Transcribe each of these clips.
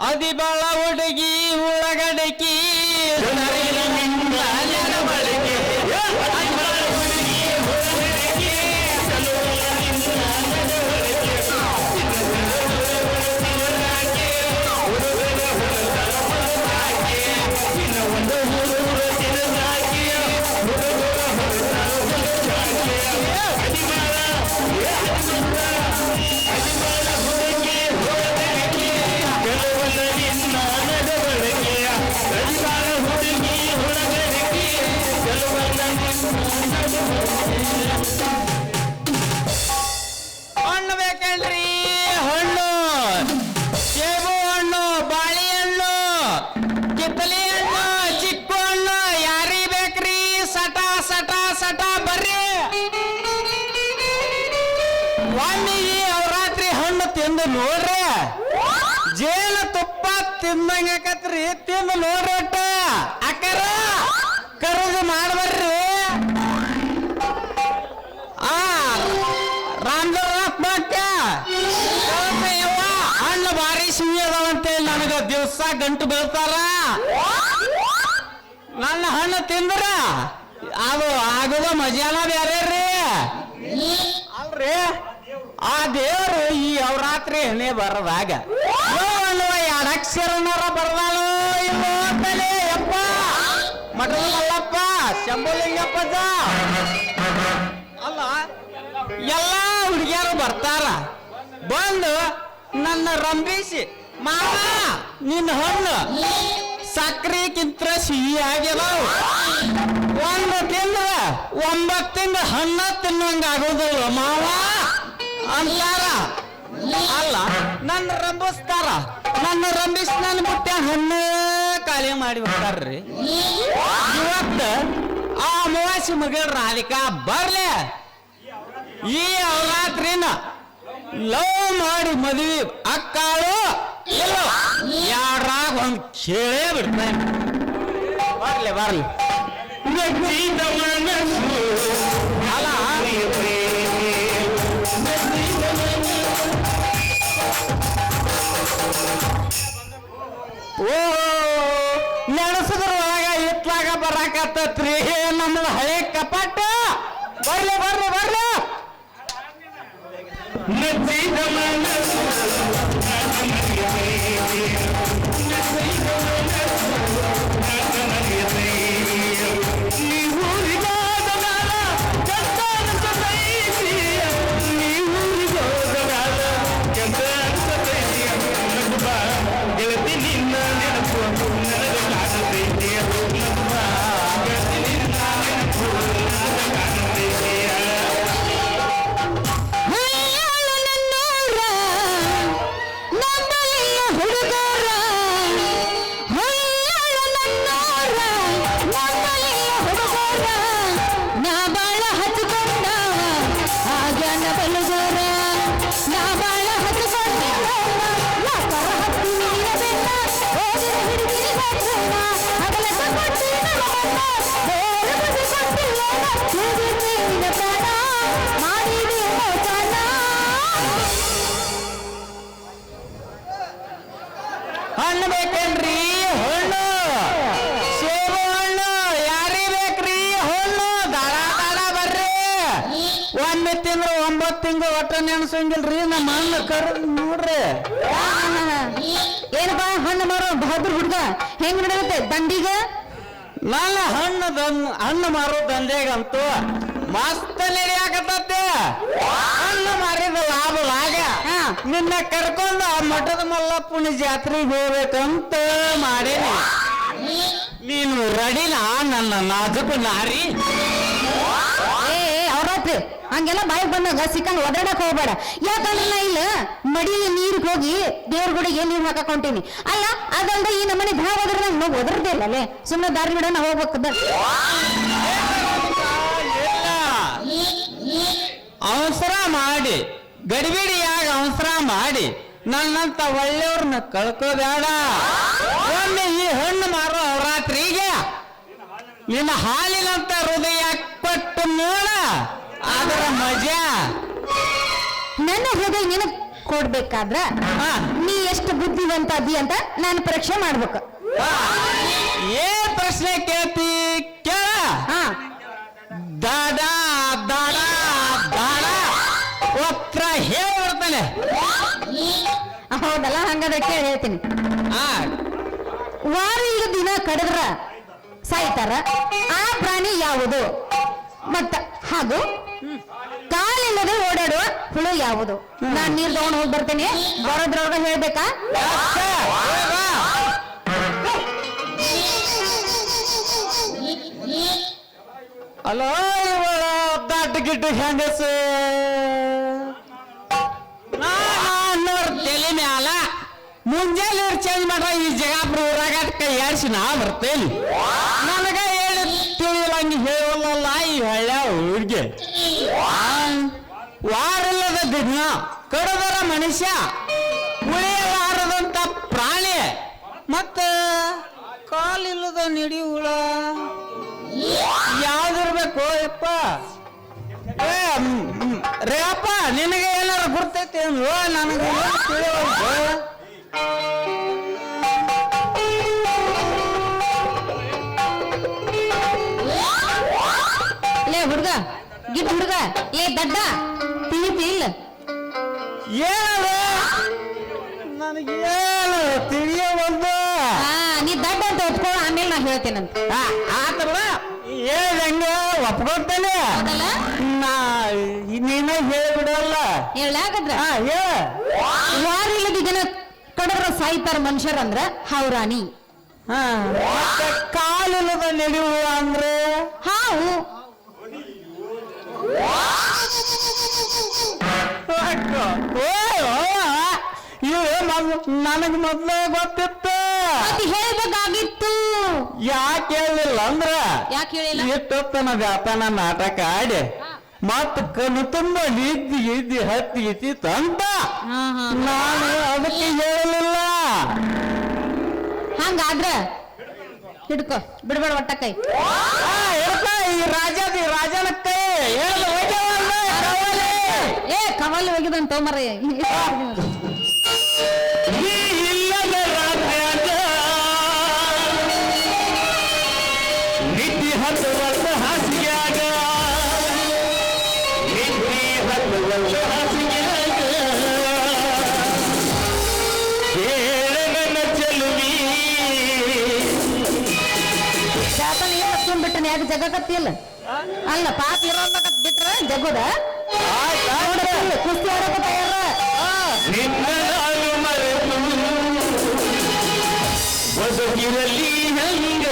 ಅದಿ ಬಾಳ ಹುಡುಗಿ ಉಳ್ಳಗಡಕಿ ಹಣ್ಣು ಬೇಕಲ್ರಿ ಹಣ್ಣು ಸೇಬು ಹಣ್ಣು ಬಾಳೆಹಣ್ಣು ಕಿತ್ತಲೆ ಹಣ್ಣು ಚಿಕ್ಕು ಹಣ್ಣು ಯಾರಿ ಬೇಕ್ರಿ ಸಟ ಸಟ ಸಟ ಬರ್ರಿ ಒಮ್ಮಿಗೆ ಅವರಾತ್ರಿ ಹಣ್ಣು ತಿಂದು ನೋಡ್ರಿ ಜೇನು ತುಪ್ಪ ತಿಂದಂಗತ್ರಿ ತಿಂದು ನೋಡ್ರಿ ಒಟ್ಟ ಅಕ್ಕರ ಕರುದು ಮಾಡ್ಬರ್ರಿ ಹಣ್ಣು ಭಾರಿ ಸಿಹಿ ಅದಾವಂತೇಳಿ ನನಗ ದಿವಸ ಗಂಟು ಬೀಳ್ತಾರ ನನ್ನ ಹಣ್ಣು ತಿಂದ್ರ ಅದು ಆಗುದ ಮಜಾನ ಬೇರೆ ರೀ ಅಲ್ರಿ ಆ ದೇವರು ಈ ಅವರಾತ್ರಿ ಎಣ್ಣೆ ಬರದಾಗ ಅನ್ನುವ ಎರಡಕ್ಷರನಾರ ಬರದಾಳು ಇಲ್ಲೋ ಅಂತಲೇ ಯಪ್ಪ ಮಠದ ಮಲ್ಲಪ್ಪ ಶಂಭುಲಿಂಗಪ್ಪಜ ಅಲ್ಲ ಎಲ್ಲಾ ಹುಡುಗಿಯರು ಬರ್ತಾರ ಬಂದು ನನ್ನ ರಂಬಿಸಿ ಮಾವ ನಿನ್ನ ಹಣ್ಣು ಸಕ್ರಿಗಿಂತ ಸಿಹಿ ಆಗ್ಯದ ಒಂದು ತಿಂದ್ರ 9 ತಿಂಗಳ ಹಣ್ಣ ತಿನ್ನಂಗ ಆಗೋದಿಲ್ಲ ಮಾವ ಅಂತಾರ ಅಲ್ಲ ನನ್ನ ರಂಬಿಸ್ತಾರ ನನ್ನ ರಂಬಿಸಿ ನನ್ನ ಬಿಟ್ಟ ಹಣ್ಣು ಖಾಲಿ ಮಾಡಿ ಬಿಡ್ತಾರ್ರಿ ಇವತ್ತು ಆ ಅಮಾವಾಸ್ಯೆ ಮಗಳ ರಾಧಿಕಾ ಬರ್ಲೆ ಈ ಅವರಾತ್ರಿನ ಲವ್ ಮಾಡಿ ಮದುವೆ ಅಕ್ಕಾಳು ಇಲ್ಲ ಯಾರಾಗ ಒಂದ್ ಕೇಳೇ ಬಿಡ್ತಾನೆ ಬರ್ಲಿ ಬರ್ಲಿ ಅಲ್ಲ ಓ ನೆನಸದ್ರ ಒಳಗ ಇತ್ಲಾಗ ಬರಾಕತ್ತತ್ರಿ ನಮ್ಮದು ಹಳೆ ಕಪಾಟ ಬರ್ಲಿ ಬರ್ಲಿ ಬರ್ಲಿ ಹಣ್ಣು ಬೇಕೇನ್ರಿ ಹಣ್ಣು ಸೇಬು ಹಣ್ಣು ಯಾರಿ ಬೇಕ್ರಿ ಹಣ್ಣು ದಾಡ ದಾಡ ಬರ್ರಿ ಒಮ್ಮೆ ತಿಂಗಳು 9 ತಿಂಗಳು ಒಟ್ಟ ನೆನ್ಸಂಗಿಲ್ರಿ ನಮ್ಮ ಹಣ್ಣು ಕರ್ ನೋಡ್ರಿ ಏನಪ್ಪಾ ಹಣ್ಣು ಮಾರೋ ಬಹದ್ದೂರ್ ಹುಡ್ಗ ಹೆಂಗ್ ನಡೆಯುತ್ತೆ ದಂಡಿಗ ನನ್ನ ಹಣ್ಣು ಮಾರೋ ದಂಧೆಗಂತೂ ಮಸ್ತ್ ನಡೆಯಾಕತ್ತೆ ಹಣ್ಣು ಮಾರಿದ ಲಾಭ ನಿನ್ನ ಕರ್ಕೊಂಡು ಆ ಮಠದ ಮಲ್ಲಪ್ಪನ ಜಾತ್ರೆಗೆ ಹೋಗ್ಬೇಕಂತ ಮಾಡೇನಿ ನೀನು ರೆಡಿನಾ ನನ್ನ ನಾಜುಕು ನಾರಿ ಅವ್ರಾತ್ರಿ ಹಂಗೆಲ್ಲ ಬಾಯಿಗೆ ಬಂದಾಗ ಸಿಕ್ಕಂಗ್ ಒದಾಡಕ್ ಹೋಗ್ಬೇಡ ಯಾಕಂದ್ರೆ ನಾ ಇಲ್ಲ ಮಡಿಗೆ ನೀರಿಗೆ ಹೋಗಿ ದೇವ್ರ ಗುಡಿಗೆ ನೀರು ಹಾಕಕ್ ಹೊಂಟೀನಿ ಅಲ್ಲ ಅದಲ್ದ ಈ ನಮ್ಮನೆ ಭಾವ ಹೋದ್ರೆ ನಂಗೆ ಒದರ್ದೇ ಇಲ್ಲ ಅಲ್ಲೇ ಸುಮ್ಮನೆ ದಾರಿ ಬಿಡ ನಾ ಹೋಗ್ಬೇಕದ ಅವಸರ ಮಾಡಿ ಗಡಿಬಿಡಿಯಾಗ ಅವಸರ ಮಾಡಿ ನನ್ನಂತ ಒಳ್ಳೆಯವ್ರನ್ನ ಕಳ್ಕೋಬೇಡ ಒಮ್ಮೆ ಈ ಹಣ್ಣು ಮಾರೋ ಅವರಾತ್ರಿಗೆ ನಿನ್ನ ಹಾಲಿನಂತ ಹೃದಯ ಕೊಟ್ಟು ನೋಡ ಅದರ ಮಜಾ ನನ್ನ ಹೃದಯ ನಿನಗೆ ಕೊಡ್ಬೇಕಾದ್ರ ಹಾ. ನೀ ಎಷ್ಟು ಬುದ್ಧಿವಂತ ಅದಿ ಅಂತ ನಾನು ಪರೀಕ್ಷೆ ಮಾಡ್ಬೇಕು. ಏನ್ ಪ್ರಶ್ನೆ ಕೇಳ್ತಿ ಕೇಳ. ಹಾ ದಾಡ ದಾಡ ದಾಡ ಒತ್ರ ಹೇಳ್ಬಿಡ್ತಾನೆ. ಹೌದಲ್ಲ, ಹಂಗಾದ್ರೆ ಕೇಳಿ ಹೇಳ್ತೀನಿ. ಹಾ ವಾರ ಈಗ ದಿನ ಕಡಿದ್ರ ಸಾಯ್ತಾರ ಆ ಪ್ರಾಣಿ ಯಾವುದು? ಮತ್ತ ಹಾಗೂ ಕಾಲಿಲ್ಲದೆ ಓಡಾಡುವ ಹುಳು ಯಾವುದು? ನಾನ್ ನೀರ್ ತಗೊಂಡು ಹೋಗಿ ಬರ್ತೇನೆ, ಬರೋದ್ರೊಳಗ ಹೇಳ್ಬೇಕಾ? ಅಲೋ ಇವಳ ದಾಟ ಗಿಟ್ಟು ಹೆಂಗಸ ತಲೆ ಮ್ಯಾಲ ಮುಂಜಾನೆ ಚೇಂಜ್ ಮಾಡ್ರ ಈ ಜಗಾಪುರ ಊರಾಗ ಕೈ ಯಾರಿಸಿ ನಾ ಬರ್ತೇನೆ. ನನಗ ಹೇಳಿ ತಿಳಿಯಲಂಗೆ ಹೇಳಲ್ಲ ಈ ಹಳ್ಳ ಹುಡುಗಿ. ವಾರಿಲ್ಲದ ದಿನ ಕಡದರ ಮನುಷ್ಯ, ಉಳಿಯಲಾರದಂತ ಪ್ರಾಣಿ, ಮತ್ತ ಕಾಲಿಲ್ಲದ ನಿಡಿ ಹುಳ ಯಾವ್ದಿರ್ಬೇಕು ಯಪ್ಪ? ರೇಪ್ಪ ನಿನಗೆ ಏನಾರು ಗುರ್ತೈತಿ ಅಂದ್ರು ನನಗೆ ತಿಳಿಯಲ್ದು. ಲೇ ಹುಡುಗ, ಗಿಡ್ ಹುಡುಗ, ಲೇ ದಡ್ಡ, ತಿಳಿತಿ ಇಲ್ಲ? ಏನು ನನಗೇನು ತಿಳಿಯವಲ್ದು. ನೀ ದಡ್ಡ ಅಂತ ಒಪ್ಕೊ, ಆಮೇಲೆ ನಾ ಹೇಳ್ತೇನಂತ. ಆತಲ್ಲ ಹೇಳ್ದಂಗ ಒಪ್ಕೊಳ್ತೇನೆ. ಹೌದಲ್ಲ? ನಾ ನೀನ ಹೇಳ್ಬಿಡಲ್ಲ. ಹೇಳಾಗದ್ರ ಹೇಳ. ವಾರ ಇಲ್ಲದ ಜನ ಕಡದ್ರ ಸಾಯ್ತಾರ ಮನುಷ್ಯರಂದ್ರ ಹೌರಾಣಿ. ಮತ್ತೆ ಕಾಲಿಲ್ಲದ ನಡೆಯುವ ಅಂದ್ರೆ ಹಾವು. ನನಗ್ ಮೊದ್ಲೇ ಗೊತ್ತಿತ್ತು. ಮತ್ತೆ ಹೇಳ್ಬೇಕಾಗಿತ್ತು. ಯಾಕೆ ಹೇಳಿಲ್ಲ ಅಂದ್ರ ಯಾಕೆ ಹೇಳಿಲ್ಲ? ಎಷ್ಟೊತ್ತನ ವ್ಯಾಪಾರ ನಾಟಕ ಆಡಿ ಮತ್ ಕಣ್ಣು ತುಂಬ ನಿದ್ದಿ ಇದ್ದಿ ಹತ್ತಿ ಇತ್ತಿತ್ತು ಅಂತ ನಾನು ಅದಕ್ಕೆ ಹೇಳಲಿಲ್ಲ. ಹಂಗಾದ್ರ ಹಿಡ್ಕೊ, ಬಿಡ್ಬೇಡ ಒಟ್ಟ ಕೈ. ಹೇಳ್ತಾ ಈ ರಾಜನ ಕೈ ಹೇಳಲು ಏ ಕಮಲ್ ಹೋಗಿದಂತ ಮರ. ಇಲ್ಲದ ರಾಜ್ಯಾಗ ನಿದ್ದಿ 10 ವರ್ಷ ಹಾಸಿಗೆಯಾಗ, ನಿದ್ದಿ 10 ವರ್ಷ ಹಾಸಿಗೆಯಾಗ ಹೇಳಗನ ಚೆಲುವಿ. ಜಾತನ ಏನ್ ಹತ್ಕೊಂಡ್ಬಿಟ್ಟನ? ಯಾಕೆ ಜಗಕತ್ತಿಲ್ಲ? ಅಲ್ಲ ಪಾಪ ಇರೋದ್ ಬಿಟ್ರ ಜಗೋದ ಕುಸ್ತಿ ಆಡಕ ತಯಾರ. ನಿನ್ನ ನಾನು ಮರೆತು ಬದುಕಿರಲಿ ಹಂಗ.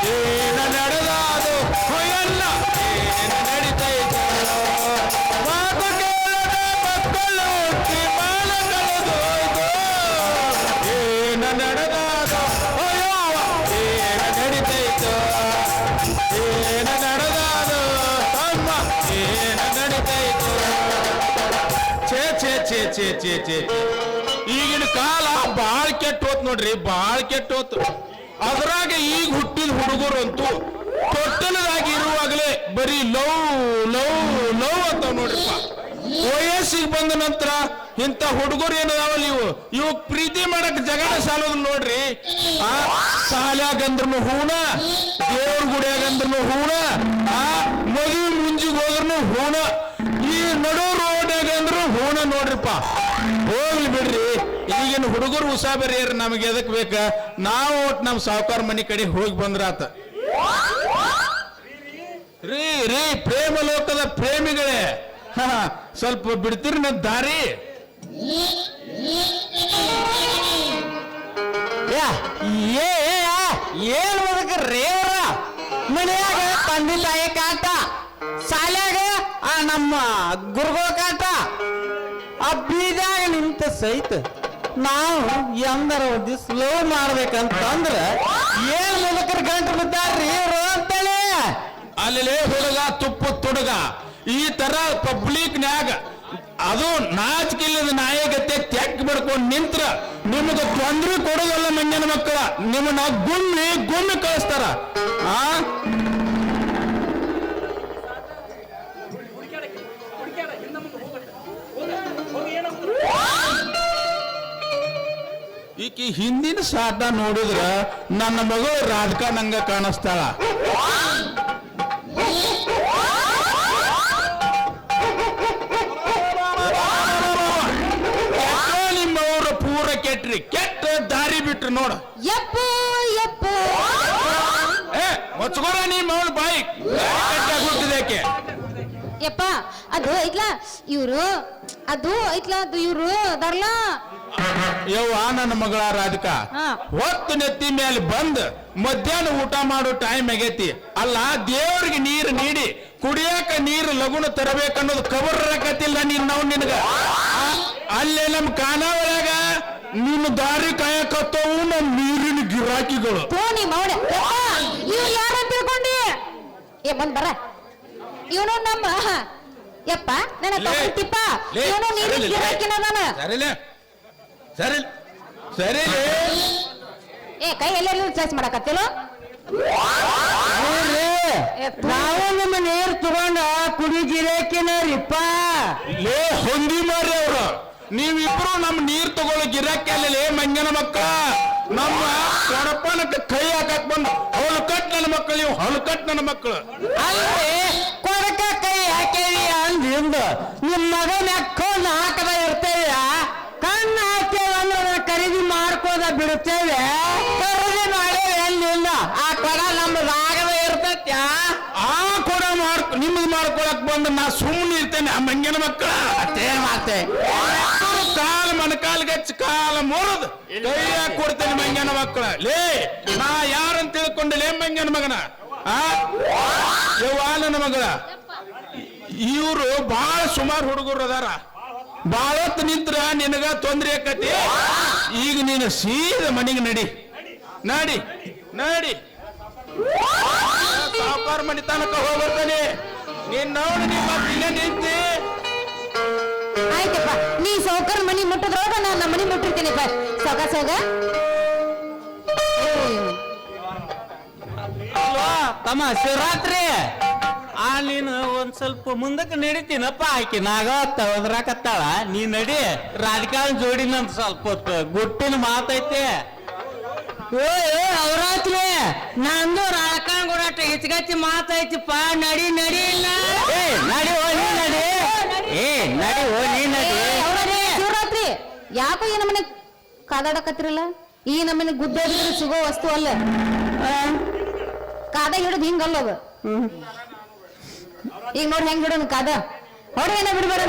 ಏನ ನಡೆದಾದು ಎಲ್ಲ ಏನ ನಡಿತೈತೋ ಮಾತು ಕೇಳದ ಮಕ್ಕಳು ಹುಟ್ಟಿ ಮಾಲ ಕಳೆದು ಹೋಯ್ತು ಏನ ನಡೆದಾದು ಏನ ನಡಿತೈತೋ ಏನ ನಡೆದಾದು ತಮ್ಮ ಏನ ನಡಿತೈತೋ ಛೇ ಛೇ ಛೇ ಛೇ ಛೇ ಛೇ ಈಗಿನ ಕಾಲ ಬಾಳ್ ಕೆಟ್ಟ ಹೋತ್ ನೋಡ್ರಿ ಬಾಳ್ ಕೆಟ್ಟ ಹೋತು ಅದ್ರಾಗ ಈಗ ಹುಟ್ಟಿದ ಹುಡುಗರು ಅಂತೂ ತೊಟ್ಟಲದಾಗಿ ಇರುವಾಗಲೇ ಬರೀ ಲವ್ ಲವ್ ಲವ್ ಅಂತ ನೋಡ್ರಿಪ್ಪ ವಯಸ್ಸಿಗೆ ಬಂದ ನಂತರ ಇಂಥ ಹುಡುಗರು ಏನದಾವಲ್ಲ ಇವು ಪ್ರೀತಿ ಮಾಡಕ್ ಜಗನ ಸಾಲೋದು ನೋಡ್ರಿ ಆ ಶಾಲ್ಯಾಗಂದ್ರೂ ಹೂಣ ದೇವ್ರ ಗುಡಿಯಾಗಂದ್ರೂ ಹೂಣ ಆ ಮದುವೆ ಮುಂಜಿಗೆ ಹೋದ್ರೂ ಹೂಣ ಈ ನಡು ರೋಡ್ಯಾಗ ಅಂದ್ರು ಹೂಣ ನೋಡ್ರಿಪ್ಪ ಹೋಗ್ಲಿ ಬಿಡ್ರಿ ಈಗಿನ ಹುಡುಗರು ಉಸಾಬರಿ ನಮಗೆ ಎದಕ್ ಬೇಕ ನಾವು ಒಟ್ಟು ನಮ್ಮ ಸಾವುಕಾರ ಮನೆ ಕಡೆ ಹೋಗಿ ಬಂದ್ರಾತ ರೀ ರೀ ಪ್ರೇಮ ಲೋಕದ ಪ್ರೇಮಿಗಳೇ ಸ್ವಲ್ಪ ಬಿಡ್ತೀರಿ ನನ್ನ ದಾರಿ ಏನ್ ಬದಕ ರೇವ್ರ ಮನೆಯಾಗ ತಂದೆ ತಾಯಿ ಕಾಟ ಶಾಲ್ಯಾಗ ನಮ್ಮ ಗುರುಗಳ ಕಾಟ ಆ ಬೀದಾಗ ನಿಂತ ಸಹಿತ ನಾವು ಎಂದರ ಒಂದು ಸ್ಲೋ ಮಾಡ್ಬೇಕಂತಂದ್ರ ಏನ್ ಮುದುಕರ ಗಂಟು ಬಿದ್ದಾರ್ರಿ ಇವ್ರು ಅಂತೇಳಿ ಅಲ್ಲಿ ಹುಡುಗ ತುಪ್ಪ ತುಡುಗ ಈ ತರ ಪಬ್ಲಿಕ್ನ್ಯಾಗ ಅದು ನಾಚಿಕಿಲ್ಲದ ನಾಯಕತೆ ತೆಕ್ ಬಿಡ್ಕೊಂಡು ನಿಂತ್ರ ನಿಮಗೆ ತೊಂದ್ರೆ ಕೊಡೋದಲ್ಲ ಮಂಜನ ಮಕ್ಕಳ ನಿಮ್ಮನ್ನ ಗುಮ್ಮಿ ಕಳಿಸ್ತಾರ ಆ ಈಕಿ ಹಿಂದಿನ ಸಾಟ ನೋಡಿದ್ರ ನನ್ನ ಮಗಳು ರಾಧಿಕಾ ನಂಗ ಕಾಣಿಸ್ತಾಳ ನಿಮ್ಮವರು ಪೂರ ಕೆಟ್ರಿ ಕೆಟ್ಟ ದಾರಿ ಬಿಟ್ರು ನೋಡ ಯಪ್ಪು ಯಪ್ಪು ಮುಚ್ಕೋರ ನಿಮ್ಮವಳ ಬಾಯಿ ಹುಟ್ಟಿದಕ್ಕೆ ಯಪ್ಪ ಅದು ಐತ್ಲ ಇವ್ರು ಅದು ಐತ್ಲ ಅದು ಇವ್ರು ಅದಾರಲ್ಲ ಯವ್ವ ನನ್ನ ಮಗಳ ರಾಧಿಕಾ ಹೊತ್ತು ನೆತ್ತಿ ಮೇಲೆ ಬಂದ್ ಮಧ್ಯಾಹ್ನ ಊಟ ಮಾಡೋ ಟೈಮ್ ಆಗೈತಿ ಅಲ್ಲ ದೇವ್ರಿಗೆ ನೀರು ನೀಡಿ ಕುಡಿಯಾಕ ನೀರು ಲಗುನ ತರಬೇಕನ್ನೋದು ಕಬರ್ ರಕತಿಲ್ಲ ನಾವು ನಿನಗ ಅಲ್ಲೇ ನಮ್ ಖಾನಾವಳಿಯಾಗ ನಿನ್ನ ದಾರಿ ಕಾಯಕತ್ತವು ನಮ್ ನೀರಿನ ಗಿರಾಕಿಗಳು ತೋನಿ ಮೌಡ ಇವ್ರು ಯಾರು ತಿಳ್ಕೊಂಡಿ ಏ ಬಂದ್ ಬರ ಇವನು ನಮ್ಮ ಯಪ್ಪ ನನ್ನ ತಪ್ಪ ಇವನು ನೀರಿನ ಗಿರಾಕಿನದಾನ ಸರಿಲೇ ಸರಿ ಸರಿ ಏ ಕೈ ಎಲ್ಲರೂ ಚಾರ್ಜ್ ಮಾಡಕತ್ತಿಲ್ಲ ನಾವು ನಿಮ್ಮ ನೀರು ತಗೊಂಡ ಕುಡಿ ಗಿರಾಕಿನರಿಪ್ಪ ಲೇ ಹೊಂದಿ ಮಾರ್ರಿ ಅವ್ರು ನೀವಿಬ್ರು ನಮ್ ನೀರ್ ತಗೊಳ್ಳೋ ಗಿರಾಕಿ ಮಂಜನ ಮಕ್ಕಳ ನಮ್ಮ ಕೊಡಪನಕ್ಕೆ ಕೈ ಹಾಕಕ್ ಬಂದು ಹೊಲು ಕಟ್ ನನ್ನ ಮಕ್ಕಳು ನೀವು ಹೊಲು ಕಟ್ ನನ್ನ ಮಕ್ಕಳು ಅಲ್ಲಿ ಕೊಡಕ ಕೈ ಹಾಕೇವಿ ಅಂದಿಂದ ನಿಮ್ಮ ಮಗನ ಹಾಕೊಂಡು ಹಾಕದ ಇರ್ತೇವೆ ಕಣ್ಣು ಹಾಕ್ತೇವೆ ಅಂದ್ರೆ ಖರೀದಿ ಮಾಡ್ಕೋದ ಬಿಡುತ್ತೇವೆ ಖರೀದಿ ಮಾಡೇವೆ ಎಲ್ಲಿಲ್ಲ ಆ ಕೊಡ ನಮ್ದಾಗದ ಇರ್ತೈತ್ಯ ಆ ಕೊಡ ನಿಮ್ದು ಮಾಡ್ಕೊಳಕ್ ಬಂದು ನಾ ಸುಮ್ಮನೆ ಇರ್ತೇನೆ ಆ ಮಂಜನ ಮಕ್ಕಳ ಅಷ್ಟೇ ಮಾತೆ ಕಾಲ ಮಣಕಾಲ್ಗೆ ಹಚ್ಚಿ ಕಾಲ ಮುರಿದು ಕೈಯಾಗ ಕೊಡ್ತೇನೆ ಮಂಜನ ಮಕ್ಕಳ ಲೇ ನಾ ಯಾರಂತ ತಿಳ್ಕೊಂಡಲೇ ಮಂಜನ ಮಗನ ಆ ಯವ್ವ ನನ್ನ ಮಗಳ ಇವ್ರು ಬಹಳ ಸುಮಾರು ಹುಡುಗರು ಅದಾರ ಬಾಳ ಹೊತ್ತು ನಿಂತ್ರ ನಿನಗ ತೊಂದ್ರೆ ಆಕತಿ ಈಗ ನೀನು ಸೀದಾ ಮನೆಗೆ ನಡಿ ನಡಿ ನಡಿ ಸಾವುಕಾರ ಮನೆ ತನಕ ಹೋಗ್ಬರ್ತಾನೆ ನೀನ್ ನೋಡಿ ನಿಮ್ಮ ಇಲ್ಲೇ ನಿಂತಿ ಆಯ್ತಪ್ಪ ನೀ ಸೌಕರ್ ಮನಿ ಮುಟ್ಟದ್ರೊಳಗ ನಾನು ನಮ್ಮ ಮನಿ ಮುಟ್ಟಿರ್ತೀನಿ ಸೌಗ ಸೌಗ ಅಲ್ವಾ ತಮ್ಮ ಶಿವರಾತ್ರಿ ಆ ನೀನು ಒಂದ್ ಸ್ವಲ್ಪ ಮುಂದಕ್ಕೆ ನಡಿತೀನಪ್ಪ ಆಕಿ ನಾಗವತ್ತ ಒದ್ರಾಕತ್ತಾಳ ನೀ ನಡಿ ರಾಜಕಾರಣ ಜೋಡಿನಂತ ಸ್ವಲ್ಪ ಹೊತ್ತು ಗುಟ್ಟಿನ ಮಾತೈತೆ ಅವ್ರಾತ್ರಿ ನಂದು ರಾಜಕಾರಣ ಗುಡಾಟ ಹೆಚ್ಚಿಗಚ್ಚಿ ಮಾತೈತಿಪ್ಪ ನಡಿ ನಡಿ ಏ ನಡಿ ಓ ನೀ ನಡಿ ಏ ನಡಿ ಓ ನೀ ನಡಿ ಶಿವರಾತ್ರಿ ಯಾಕೋ ಈ ನಮ್ಮನೆ ಕಾದಾಡಕತ್ತಿರಲ್ಲ ಈ ನಮ್ಮನೆ ಗುದ್ದೋದಿದ್ರೆ ಸಿಗೋ ವಸ್ತು ಅಲ್ಲ ಕಾದ ಹಿಡಿದು ಹಿಂಗಲ್ಲವ ಈಗ ನೋಡಿ ಹೆಂಗ್ ಹಿಡೋನು ಕಾದ ಹೊಡೆ ಏನ ಬಿಡ್ಬೇಡ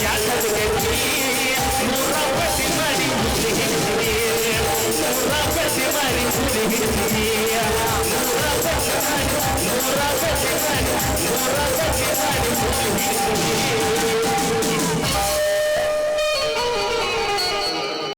ಯಾಕೆ ಮೂರ ಪಟ್ಟಿ ಮಾಡಿ